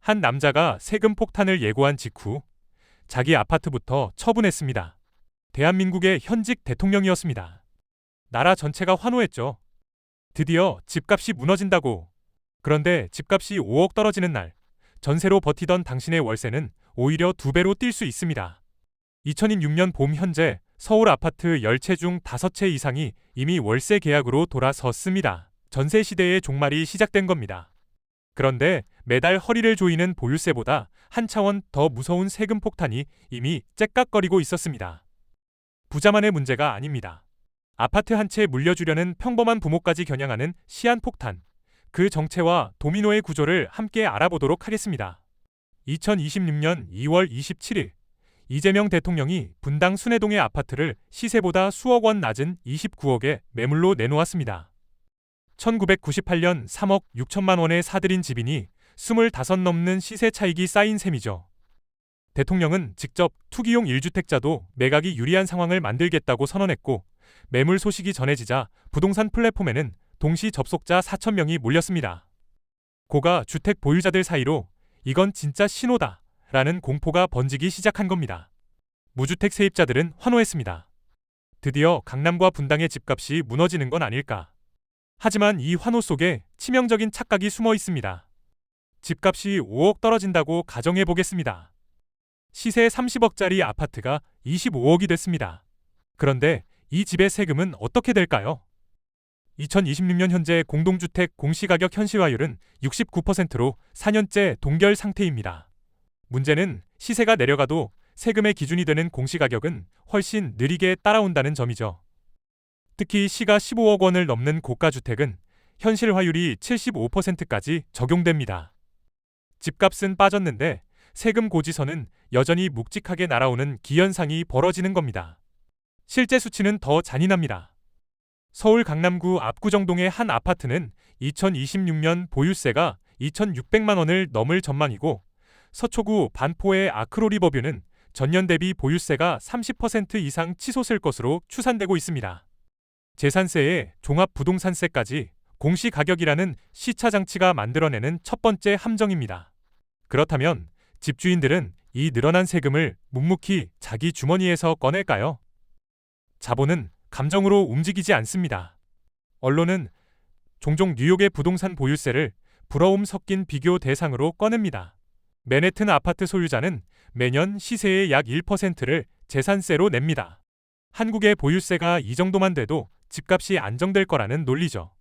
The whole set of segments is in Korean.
한 남자가 세금 폭탄을 예고한 직후 자기 아파트부터 처분했습니다. 대한민국의 현직 대통령이었습니다. 나라 전체가 환호했죠. 드디어 집값이 무너진다고. 그런데 집값이 5억 떨어지는 날, 전세로 버티던 당신의 월세는 오히려 2배로 뛸 수 있습니다. 2026년 봄 현재 서울 아파트 10채 중 5채 이상이 이미 월세 계약으로 돌아섰습니다. 전세 시대의 종말이 시작된 겁니다. 그런데 매달 허리를 조이는 보유세보다 한 차원 더 무서운 세금 폭탄이 이미 째깍거리고 있었습니다. 부자만의 문제가 아닙니다. 아파트 한 채 물려주려는 평범한 부모까지 겨냥하는 시한폭탄. 그 정체와 도미노의 구조를 함께 알아보도록 하겠습니다. 2026년 2월 27일 이재명 대통령이 분당 순회동의 아파트를 시세보다 수억 원 낮은 29억에 매물로 내놓았습니다. 1998년 3억 6천만 원에 사들인 집이니 25 넘는 시세 차익이 쌓인 셈이죠. 대통령은 직접 투기용 1주택자도 매각이 유리한 상황을 만들겠다고 선언했고, 매물 소식이 전해지자 부동산 플랫폼에는 동시 접속자 4,000명이 몰렸습니다. 고가 주택 보유자들 사이로 이건 진짜 신호다 라는 공포가 번지기 시작한 겁니다. 무주택 세입자들은 환호했습니다. 드디어 강남과 분당의 집값이 무너지는 건 아닐까. 하지만 이 환호 속에 치명적인 착각이 숨어 있습니다. 집값이 5억 떨어진다고 가정해 보겠습니다. 시세 30억짜리 아파트가 25억이 됐습니다. 그런데 이 집의 세금은 어떻게 될까요? 2026년 현재 공동주택 공시가격 현실화율은 69%로 4년째 동결 상태입니다. 문제는 시세가 내려가도 세금의 기준이 되는 공시가격은 훨씬 느리게 따라온다는 점이죠. 특히 시가 15억 원을 넘는 고가주택은 현실화율이 75%까지 적용됩니다. 집값은 빠졌는데 세금 고지서는 여전히 묵직하게 날아오는 기현상이 벌어지는 겁니다. 실제 수치는 더 잔인합니다. 서울 강남구 압구정동의 한 아파트는 2026년 보유세가 2,600만 원을 넘을 전망이고, 서초구 반포의 아크로리버뷰는 전년 대비 보유세가 30% 이상 치솟을 것으로 추산되고 있습니다. 재산세에 종합부동산세까지 공시가격이라는 시차장치가 만들어내는 첫 번째 함정입니다. 그렇다면 집주인들은 이 늘어난 세금을 묵묵히 자기 주머니에서 꺼낼까요? 자본은 감정으로 움직이지 않습니다. 언론은 종종 뉴욕의 부동산 보유세를 부러움 섞인 비교 대상으로 꺼냅니다. 맨해튼 아파트 소유자는 매년 시세의 약 1%를 재산세로 냅니다. 한국의 보유세가 이 정도만 돼도 집값이 안정될 거라는 논리죠.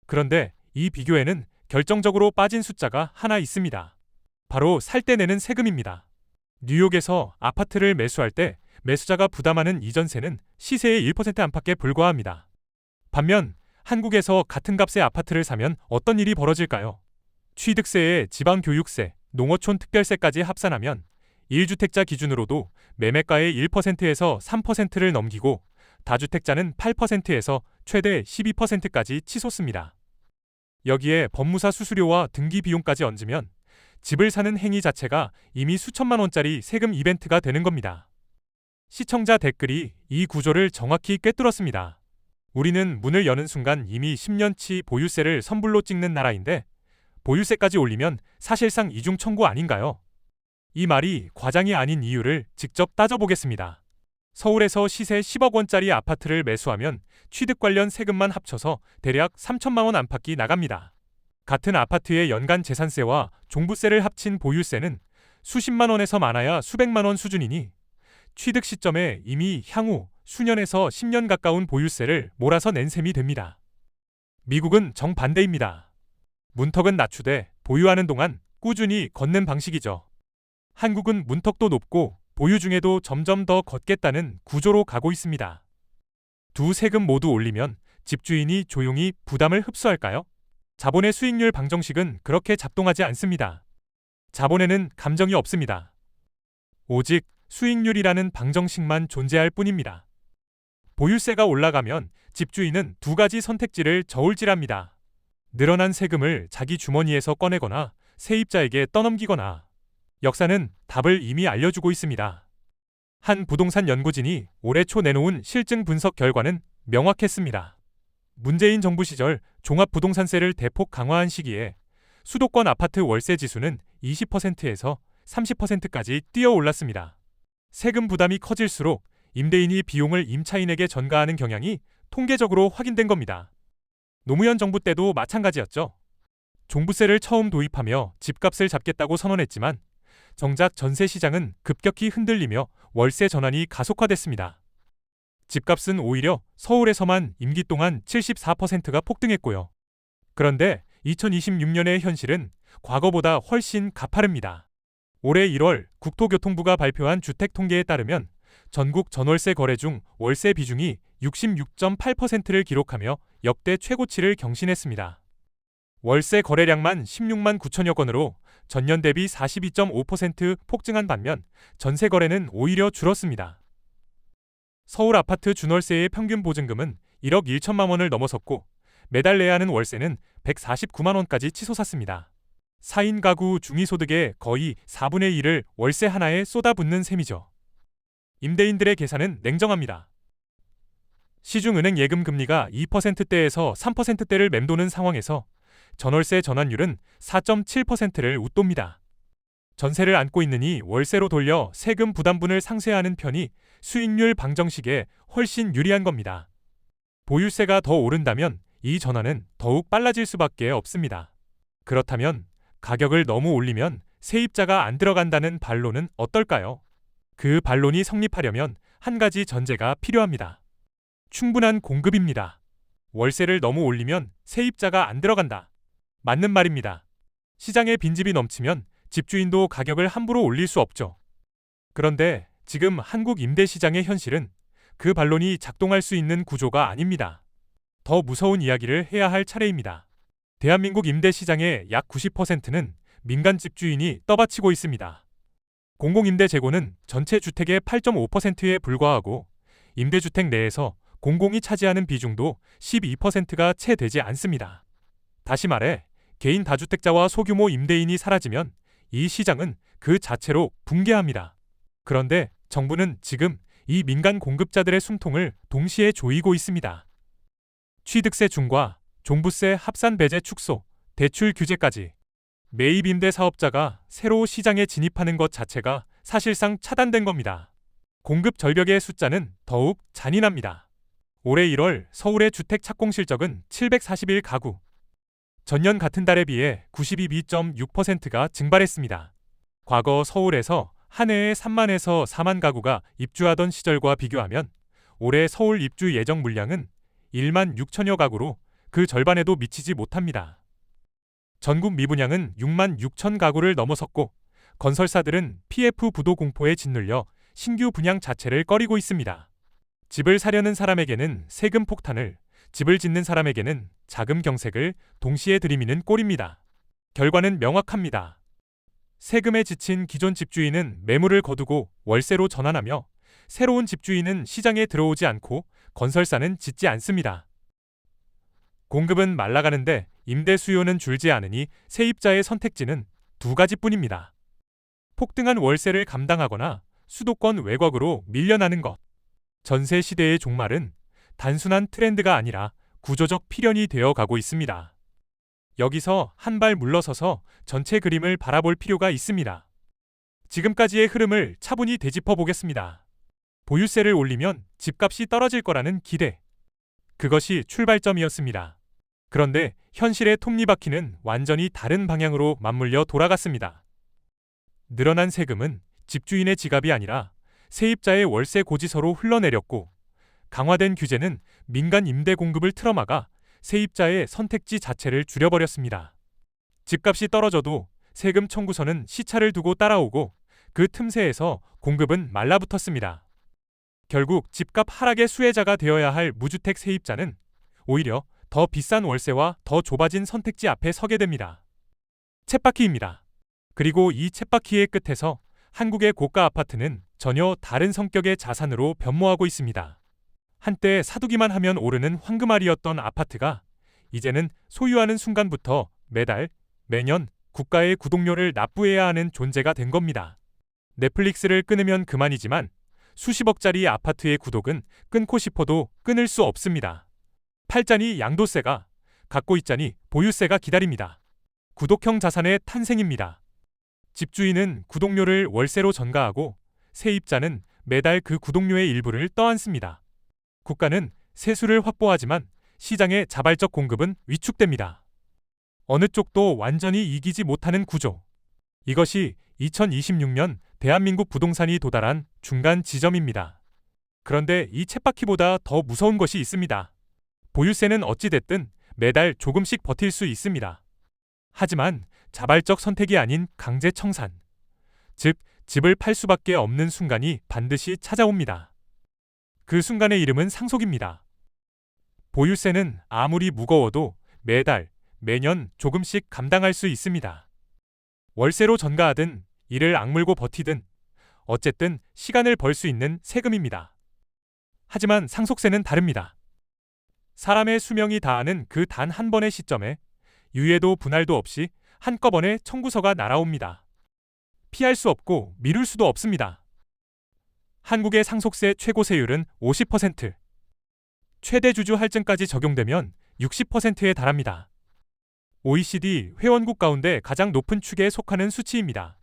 그런데 이 비교에는 결정적으로 빠진 숫자가 하나 있습니다. 바로 살 때 내는 세금입니다. 뉴욕에서 아파트를 매수할 때 매수자가 부담하는 이전세는 시세의 1% 안팎에 불과합니다. 반면 한국에서 같은 값의 아파트를 사면 어떤 일이 벌어질까요? 취득세에 지방교육세, 농어촌 특별세까지 합산하면 1주택자 기준으로도 매매가의 1%에서 3%를 넘기고, 다주택자는 8%에서 최대 12%까지 치솟습니다. 여기에 법무사 수수료와 등기 비용까지 얹으면 집을 사는 행위 자체가 이미 수천만 원짜리 세금 이벤트가 되는 겁니다. 시청자 댓글이 이 구조를 정확히 꿰뚫었습니다. 우리는 문을 여는 순간 이미 10년치 보유세를 선불로 찍는 나라인데 보유세까지 올리면 사실상 이중 청구 아닌가요? 이 말이 과장이 아닌 이유를 직접 따져보겠습니다. 서울에서 시세 10억 원짜리 아파트를 매수하면 취득 관련 세금만 합쳐서 대략 3천만 원 안팎이 나갑니다. 같은 아파트의 연간 재산세와 종부세를 합친 보유세는 수십만 원에서 많아야 수백만 원 수준이니 취득 시점에 이미 향후 수년에서 10년 가까운 보유세를 몰아서 낸 셈이 됩니다. 미국은 정반대입니다. 문턱은 낮추되 보유하는 동안 꾸준히 걷는 방식이죠. 한국은 문턱도 높고 보유 중에도 점점 더 걷겠다는 구조로 가고 있습니다. 두 세금 모두 올리면 집주인이 조용히 부담을 흡수할까요? 자본의 수익률 방정식은 그렇게 작동하지 않습니다. 자본에는 감정이 없습니다. 오직 수익률이라는 방정식만 존재할 뿐입니다. 보유세가 올라가면 집주인은 두 가지 선택지를 저울질합니다. 늘어난 세금을 자기 주머니에서 꺼내거나 세입자에게 떠넘기거나. 역사는 답을 이미 알려주고 있습니다. 한 부동산 연구진이 올해 초 내놓은 실증 분석 결과는 명확했습니다. 문재인 정부 시절 종합부동산세를 대폭 강화한 시기에 수도권 아파트 월세 지수는 20%에서 30%까지 뛰어올랐습니다. 세금 부담이 커질수록 임대인이 비용을 임차인에게 전가하는 경향이 통계적으로 확인된 겁니다. 노무현 정부 때도 마찬가지였죠. 종부세를 처음 도입하며 집값을 잡겠다고 선언했지만 정작 전세 시장은 급격히 흔들리며 월세 전환이 가속화됐습니다. 집값은 오히려 서울에서만 임기 동안 74%가 폭등했고요. 그런데 2026년의 현실은 과거보다 훨씬 가파릅니다. 올해 1월 국토교통부가 발표한 주택 통계에 따르면 전국 전월세 거래 중 월세 비중이 66.8%를 기록하며 역대 최고치를 경신했습니다. 월세 거래량만 16만 9천여 건으로 전년 대비 42.5% 폭증한 반면 전세 거래는 오히려 줄었습니다. 서울 아파트 준월세의 평균 보증금은 1억 1천만 원을 넘어섰고 매달 내야 하는 월세는 149만 원까지 치솟았습니다. 4인 가구 중위소득의 거의 4분의 1을 월세 하나에 쏟아붓는 셈이죠. 임대인들의 계산은 냉정합니다. 시중은행 예금 금리가 2%대에서 3%대를 맴도는 상황에서 전월세 전환율은 4.7%를 웃돕니다. 전세를 안고 있느니 월세로 돌려 세금 부담분을 상쇄하는 편이 수익률 방정식에 훨씬 유리한 겁니다. 보유세가 더 오른다면 이 전환은 더욱 빨라질 수밖에 없습니다. 그렇다면 가격을 너무 올리면 세입자가 안 들어간다는 반론은 어떨까요? 그 반론이 성립하려면 한 가지 전제가 필요합니다. 충분한 공급입니다. 월세를 너무 올리면 세입자가 안 들어간다. 맞는 말입니다. 시장에 빈집이 넘치면 집주인도 가격을 함부로 올릴 수 없죠. 그런데 지금 한국 임대시장의 현실은 그 반론이 작동할 수 있는 구조가 아닙니다. 더 무서운 이야기를 해야 할 차례입니다. 대한민국 임대시장의 약 90%는 민간 집주인이 떠받치고 있습니다. 공공임대 재고는 전체 주택의 8.5%에 불과하고 임대주택 내에서 공공이 차지하는 비중도 12%가 채 되지 않습니다. 다시 말해 개인 다주택자와 소규모 임대인이 사라지면 이 시장은 그 자체로 붕괴합니다. 그런데 정부는 지금 이 민간 공급자들의 숨통을 동시에 조이고 있습니다. 취득세 중과 종부세 합산 배제 축소, 대출 규제까지 매입 임대 사업자가 새로 시장에 진입하는 것 자체가 사실상 차단된 겁니다. 공급 절벽의 숫자는 더욱 잔인합니다. 올해 1월 서울의 주택 착공 실적은 741가구. 전년 같은 달에 비해 92.6%가 증발했습니다. 과거 서울에서 한 해에 3만에서 4만 가구가 입주하던 시절과 비교하면 올해 서울 입주 예정 물량은 1만 6천여 가구로 그 절반에도 미치지 못합니다. 전국 미분양은 6만 6천 가구를 넘어섰고 건설사들은 PF 부도 공포에 짓눌려 신규 분양 자체를 꺼리고 있습니다. 집을 사려는 사람에게는 세금 폭탄을, 집을 짓는 사람에게는 자금 경색을 동시에 들이미는 꼴입니다. 결과는 명확합니다. 세금에 지친 기존 집주인은 매물을 거두고 월세로 전환하며 새로운 집주인은 시장에 들어오지 않고 건설사는 짓지 않습니다. 공급은 말라가는데 임대 수요는 줄지 않으니 세입자의 선택지는 두 가지뿐입니다. 폭등한 월세를 감당하거나 수도권 외곽으로 밀려나는 것. 전세 시대의 종말은 단순한 트렌드가 아니라 구조적 필연이 되어 가고 있습니다. 여기서 한 발 물러서서 전체 그림을 바라볼 필요가 있습니다. 지금까지의 흐름을 차분히 되짚어 보겠습니다. 보유세를 올리면 집값이 떨어질 거라는 기대. 그것이 출발점이었습니다. 그런데 현실의 톱니바퀴는 완전히 다른 방향으로 맞물려 돌아갔습니다. 늘어난 세금은 집주인의 지갑이 아니라 세입자의 월세 고지서로 흘러내렸고 강화된 규제는 민간 임대 공급을 틀어막아 세입자의 선택지 자체를 줄여버렸습니다. 집값이 떨어져도 세금 청구서는 시차를 두고 따라오고 그 틈새에서 공급은 말라붙었습니다. 결국 집값 하락의 수혜자가 되어야 할 무주택 세입자는 오히려 더 비싼 월세와 더 좁아진 선택지 앞에 서게 됩니다. 쳇바퀴입니다. 그리고 이 쳇바퀴의 끝에서 한국의 고가 아파트는 전혀 다른 성격의 자산으로 변모하고 있습니다. 한때 사두기만 하면 오르는 황금알이었던 아파트가 이제는 소유하는 순간부터 매달, 매년 국가의 구독료를 납부해야 하는 존재가 된 겁니다. 넷플릭스를 끊으면 그만이지만 수십억짜리 아파트의 구독은 끊고 싶어도 끊을 수 없습니다. 팔자니 양도세가, 갖고 있자니 보유세가 기다립니다. 구독형 자산의 탄생입니다. 집주인은 구독료를 월세로 전가하고 세입자는 매달 그 구독료의 일부를 떠안습니다. 국가는 세수를 확보하지만 시장의 자발적 공급은 위축됩니다. 어느 쪽도 완전히 이기지 못하는 구조. 이것이 2026년 대한민국 부동산이 도달한 중간 지점입니다. 그런데 이 쳇바퀴보다 더 무서운 것이 있습니다. 보유세는 어찌됐든 매달 조금씩 버틸 수 있습니다. 하지만 자발적 선택이 아닌 강제 청산, 즉 집을 팔 수밖에 없는 순간이 반드시 찾아옵니다. 그 순간의 이름은 상속입니다. 보유세는 아무리 무거워도 매달, 매년 조금씩 감당할 수 있습니다. 월세로 전가하든 이를 악물고 버티든 어쨌든 시간을 벌 수 있는 세금입니다. 하지만 상속세는 다릅니다. 사람의 수명이 다하는 그 단 한 번의 시점에 유예도 분할도 없이 한꺼번에 청구서가 날아옵니다. 피할 수 없고 미룰 수도 없습니다. 한국의 상속세 최고세율은 50%, 최대 주주 할증까지 적용되면 60%에 달합니다. OECD 회원국 가운데 가장 높은 축에 속하는 수치입니다.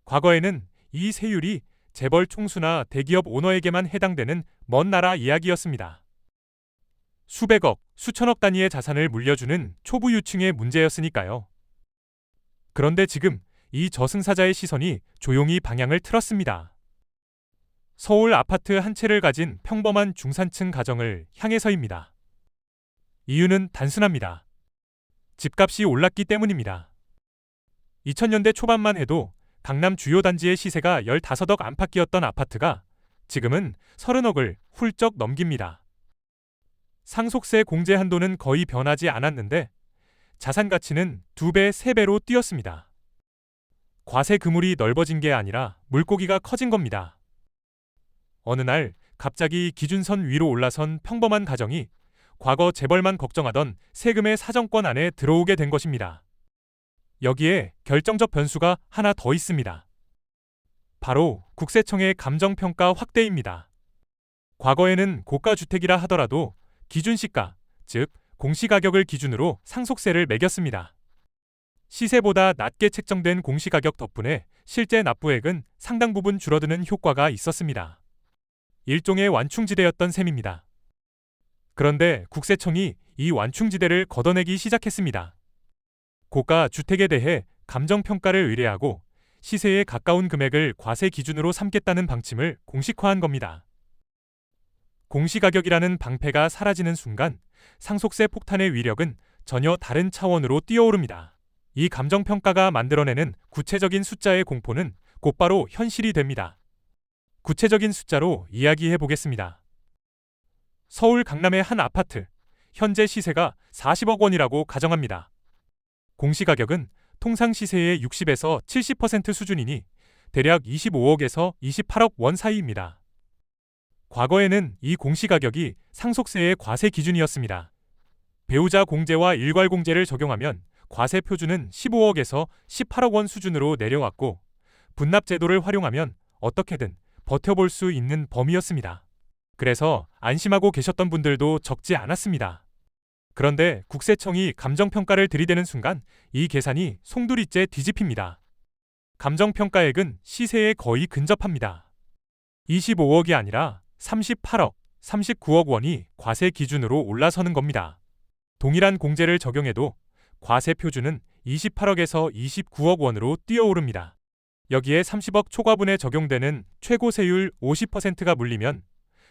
과거에는 이 세율이 재벌 총수나 대기업 오너에게만 해당되는 먼 나라 이야기였습니다. 수백억, 수천억 단위의 자산을 물려주는 초부유층의 문제였으니까요. 그런데 지금 이 저승사자의 시선이 조용히 방향을 틀었습니다. 서울 아파트 한 채를 가진 평범한 중산층 가정을 향해서입니다. 이유는 단순합니다. 집값이 올랐기 때문입니다. 2000년대 초반만 해도 강남 주요 단지의 시세가 15억 안팎이었던 아파트가 지금은 30억을 훌쩍 넘깁니다. 상속세 공제 한도는 거의 변하지 않았는데 자산 가치는 2배, 3배로 뛰었습니다. 과세 그물이 넓어진 게 아니라 물고기가 커진 겁니다. 어느 날 갑자기 기준선 위로 올라선 평범한 가정이 과거 재벌만 걱정하던 세금의 사정권 안에 들어오게 된 것입니다. 여기에 결정적 변수가 하나 더 있습니다. 바로 국세청의 감정평가 확대입니다. 과거에는 고가주택이라 하더라도 기준시가, 즉 공시가격을 기준으로 상속세를 매겼습니다. 시세보다 낮게 책정된 공시가격 덕분에 실제 납부액은 상당 부분 줄어드는 효과가 있었습니다. 일종의 완충지대였던 셈입니다. 그런데 국세청이 이 완충지대를 걷어내기 시작했습니다. 고가 주택에 대해 감정평가를 의뢰하고 시세에 가까운 금액을 과세 기준으로 삼겠다는 방침을 공식화한 겁니다. 공시가격이라는 방패가 사라지는 순간 상속세 폭탄의 위력은 전혀 다른 차원으로 뛰어오릅니다. 이 감정평가가 만들어내는 구체적인 숫자의 공포는 곧바로 현실이 됩니다. 구체적인 숫자로 이야기해 보겠습니다. 서울 강남의 한 아파트, 현재 시세가 40억 원이라고 가정합니다. 공시가격은 통상 시세의 60에서 70% 수준이니 대략 25억에서 28억 원 사이입니다. 과거에는 이 공시가격이 상속세의 과세 기준이었습니다. 배우자 공제와 일괄 공제를 적용하면 과세 표준은 15억에서 18억 원 수준으로 내려왔고 분납 제도를 활용하면 어떻게든 버텨볼 수 있는 범위였습니다. 그래서 안심하고 계셨던 분들도 적지 않았습니다. 그런데 국세청이 감정평가를 들이대는 순간 이 계산이 송두리째 뒤집힙니다. 감정평가액은 시세에 거의 근접합니다. 25억이 아니라 38억, 39억 원이 과세 기준으로 올라서는 겁니다. 동일한 공제를 적용해도 과세 표준은 28억에서 29억 원으로 뛰어오릅니다. 여기에 30억 초과분에 적용되는 최고세율 50%가 물리면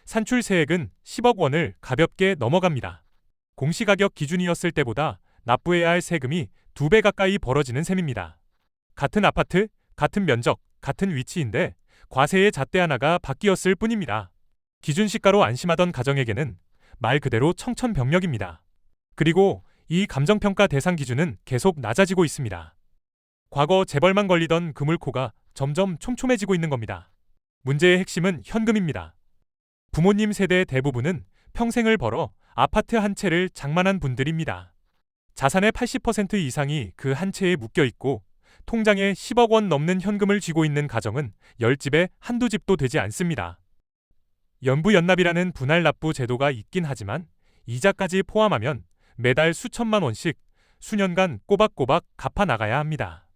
산출세액은 10억 원을 가볍게 넘어갑니다. 공시가격 기준이었을 때보다 납부해야 할 세금이 2배 가까이 벌어지는 셈입니다. 같은 아파트, 같은 면적, 같은 위치인데 과세의 잣대 하나가 바뀌었을 뿐입니다. 기준시가로 안심하던 가정에게는 말 그대로 청천벽력입니다. 그리고 이 감정평가 대상 기준은 계속 낮아지고 있습니다. 과거 재벌만 걸리던 그물코가 점점 촘촘해지고 있는 겁니다. 문제의 핵심은 현금입니다. 부모님 세대 대부분은 평생을 벌어 아파트 한 채를 장만한 분들입니다. 자산의 80% 이상이 그 한 채에 묶여 있고 통장에 10억 원 넘는 현금을 쥐고 있는 가정은 10집에 한두 집도 되지 않습니다. 연부연납이라는 분할 납부 제도가 있긴 하지만 이자까지 포함하면 매달 수천만 원씩 수년간 꼬박꼬박 갚아 나가야 합니다.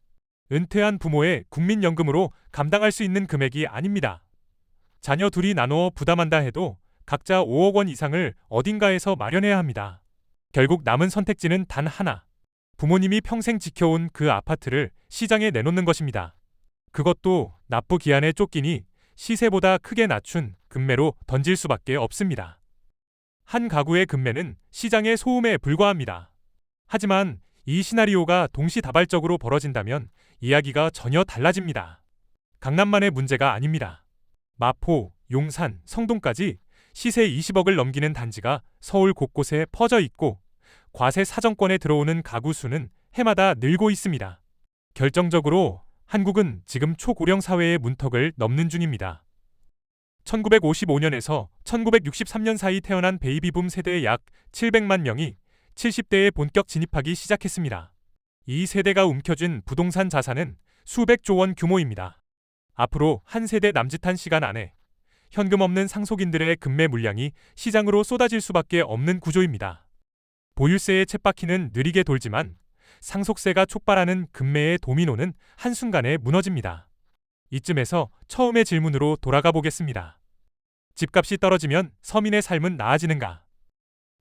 은퇴한 부모의 국민연금으로 감당할 수 있는 금액이 아닙니다. 자녀 둘이 나누어 부담한다 해도 각자 5억 원 이상을 어딘가에서 마련해야 합니다. 결국 남은 선택지는 단 하나. 부모님이 평생 지켜온 그 아파트를 시장에 내놓는 것입니다. 그것도 납부 기한에 쫓기니 시세보다 크게 낮춘 금매로 던질 수밖에 없습니다. 한 가구의 금매는 시장의 소음에 불과합니다. 하지만 이 시나리오가 동시다발적으로 벌어진다면 이야기가 전혀 달라집니다. 강남만의 문제가 아닙니다. 마포, 용산, 성동까지 시세 20억을 넘기는 단지가 서울 곳곳에 퍼져 있고 과세 사정권에 들어오는 가구 수는 해마다 늘고 있습니다. 결정적으로 한국은 지금 초고령 사회의 문턱을 넘는 중입니다. 1955년에서 1963년 사이 태어난 베이비붐 세대의 약 700만 명이 70대에 본격 진입하기 시작했습니다. 이 세대가 움켜쥔 부동산 자산은 수백조 원 규모입니다. 앞으로 한 세대 남짓한 시간 안에 현금 없는 상속인들의 금매 물량이 시장으로 쏟아질 수밖에 없는 구조입니다. 보유세의 쳇바퀴는 느리게 돌지만 상속세가 촉발하는 금매의 도미노는 한순간에 무너집니다. 이쯤에서 처음의 질문으로 돌아가 보겠습니다. 집값이 떨어지면 서민의 삶은 나아지는가?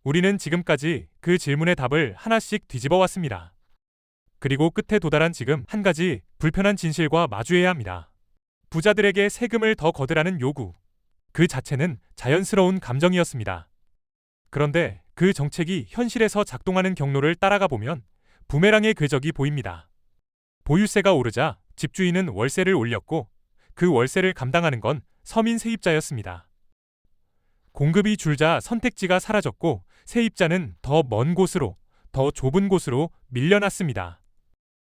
우리는 지금까지 그 질문의 답을 하나씩 뒤집어 왔습니다. 그리고 끝에 도달한 지금 한 가지 불편한 진실과 마주해야 합니다. 부자들에게 세금을 더 거두라는 요구. 그 자체는 자연스러운 감정이었습니다. 그런데 그 정책이 현실에서 작동하는 경로를 따라가 보면 부메랑의 궤적이 보입니다. 보유세가 오르자 집주인은 월세를 올렸고 그 월세를 감당하는 건 서민 세입자였습니다. 공급이 줄자 선택지가 사라졌고 세입자는 더 먼 곳으로, 더 좁은 곳으로 밀려났습니다.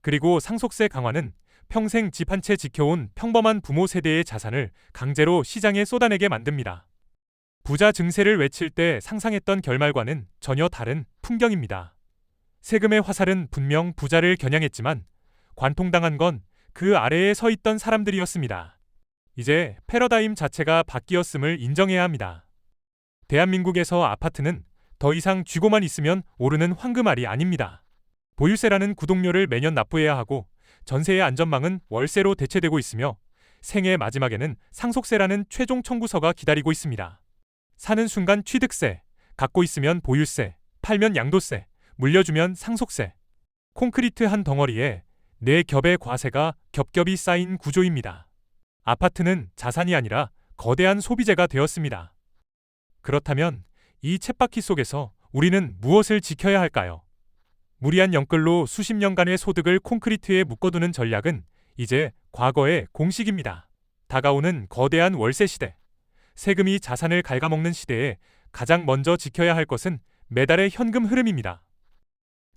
그리고 상속세 강화는 평생 집 한 채 지켜온 평범한 부모 세대의 자산을 강제로 시장에 쏟아내게 만듭니다. 부자 증세를 외칠 때 상상했던 결말과는 전혀 다른 풍경입니다. 세금의 화살은 분명 부자를 겨냥했지만 관통당한 건 그 아래에 서 있던 사람들이었습니다. 이제 패러다임 자체가 바뀌었음을 인정해야 합니다. 대한민국에서 아파트는 더 이상 쥐고만 있으면 오르는 황금알이 아닙니다. 보유세라는 구독료를 매년 납부해야 하고 전세의 안전망은 월세로 대체되고 있으며 생애 마지막에는 상속세라는 최종 청구서가 기다리고 있습니다. 사는 순간 취득세, 갖고 있으면 보유세, 팔면 양도세, 물려주면 상속세. 콘크리트 한 덩어리에 네 겹의 과세가 겹겹이 쌓인 구조입니다. 아파트는 자산이 아니라 거대한 소비재가 되었습니다. 그렇다면 이 쳇바퀴 속에서 우리는 무엇을 지켜야 할까요? 무리한 영끌로 수십 년간의 소득을 콘크리트에 묶어두는 전략은 이제 과거의 공식입니다. 다가오는 거대한 월세 시대, 세금이 자산을 갉아먹는 시대에 가장 먼저 지켜야 할 것은 매달의 현금 흐름입니다.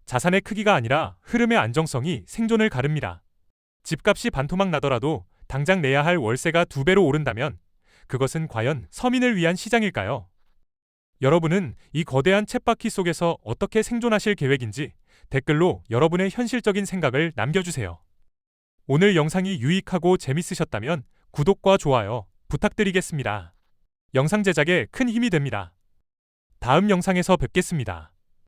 자산의 크기가 아니라 흐름의 안정성이 생존을 가릅니다. 집값이 반토막 나더라도 당장 내야 할 월세가 2배로 오른다면 그것은 과연 서민을 위한 시장일까요? 여러분은 이 거대한 쳇바퀴 속에서 어떻게 생존하실 계획인지 댓글로 여러분의 현실적인 생각을 남겨주세요. 오늘 영상이 유익하고 재밌으셨다면 구독과 좋아요 부탁드리겠습니다. 영상 제작에 큰 힘이 됩니다. 다음 영상에서 뵙겠습니다.